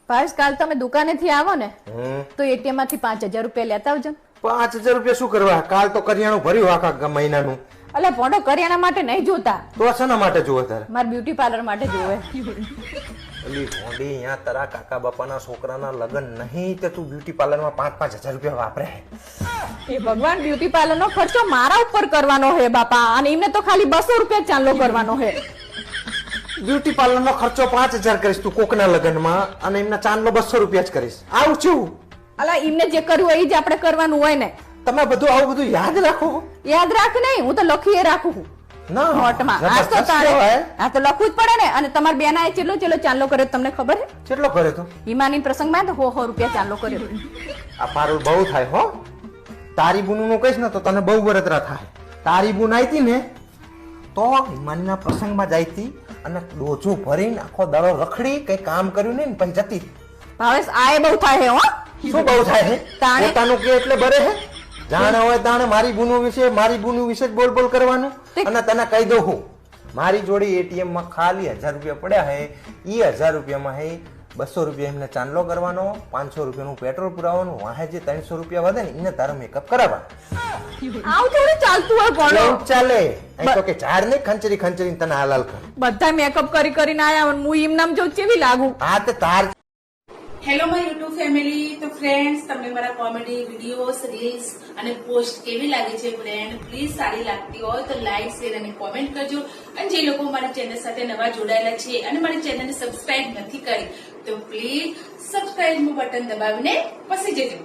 ભાવેશ કાલ તમે દુકાનેથી આવો ને તો એટીએમ માંથી 5000 રૂપિયા લેતા આવજો. 5000 રૂપિયા શું કરવા? કાલ તો કરિયાણું ભર્યું આખા મહિનાનું. અલે પોંડો કરિયાણા માટે નહીં જોતા, તો શેના માટે જોવે તારે? મારે બ્યુટી પાર્લર માટે જોવે. અલી ભોંડી, અહીંયા તારા કાકા બાપાના છોકરાના લગ્ન નહીં તે તું બ્યુટી પાર્લરમાં 5-5000 રૂપિયા વાપરે. એ ભગવાન, બ્યુટી પાર્લર નો ખર્ચો મારા ઉપર કરવાનો હે બાપા, અને એમને તો ખાલી 200 રૂપિયા ચાંદલો કરવાનો હે. બ્યુટી પાર્લર નો ખર્ચો 5000 કરીશ તું કોકના લગ્નમાં, અને એમના ચાંદલો 200 રૂપિયા જ કરીશ. આવું છું? અલા એમને જે કર્યું હોય એ જ આપણે કરવાનું હોય ને. તમે બધું આવું બધું યાદ રાખો? યાદ રાખ નહીં, હું તો લખીએ રાખું છું ના નોટમાં. આ તો તારે આ તો લખવું જ પડે ને. અને તમાર બેનાએ ચેલો ચાંદલો કર્યો તમને ખબર હે? કેટલો કર્યો તો? હિમાની પ્રસંગમાં તો 100 રૂપિયા ચાંદલો કર્યો. આ પારુલ બહુ થાય હો. તારી બુનું નું કહીશ ને તો તને બહુ બળતરા થાય. તારી બુન આવી ને તો હિમાનીના પ્રસંગમાં જાય હતી અને ડોજો ભરીને આખો દાડો રખડી કઈ કામ કર્યું નહીં ને પછી જતી. ભાવેશ આ બહુ થાય હે હો. શું બહુ થાય હે? પોતાનું કે એટલે બરે હે. જાણે હોય તાણે મારી બુનું વિશે જ બોલ કરવાનું. અને તને કહી દઉં હું, મારી જોડે એટીએમ માં ખાલી 1000 રૂપિયા પડ્યા હે. ઈ 1000 રૂપિયામાં હે 200 રૂપિયા એમને ચાંદલો કરવાનો, 500 રૂપિયાનું પેટ્રોલ પુરાવાનું, વાહે જે 300 રૂપિયા વધે ને એને તારો મેકઅપ કરાવવાનો. આવું થોડું ચાલતું હોય કોનો? ચાલે અહીં તો કે ઝાડ ને ખંચરી તને હાલાલ કર. બધા મેકઅપ કરીને આયા હું એમ નામ જો કેવી લાગુ? હા તે તાર. Hello my YouTube family. તો ફ્રેન્ડ્સ, તમને મારા કોમેડી વિડીયોઝ, રીલ્સ અને પોસ્ટ કેવી લાગે છે ફ્રેન્ડ? પ્લીઝ સારી લાગતી હોય તો લાઈક, શેર અને કોમેન્ટ કરજો. અને જે લોકો મારા ચેનલ સાથે નવા જોડાયેલા છે અને મારી ચેનલને સબસ્ક્રાઇબ નથી કરી તો પ્લીઝ સબસ્ક્રાઇબ નું બટન દબાવીને પસી જજો.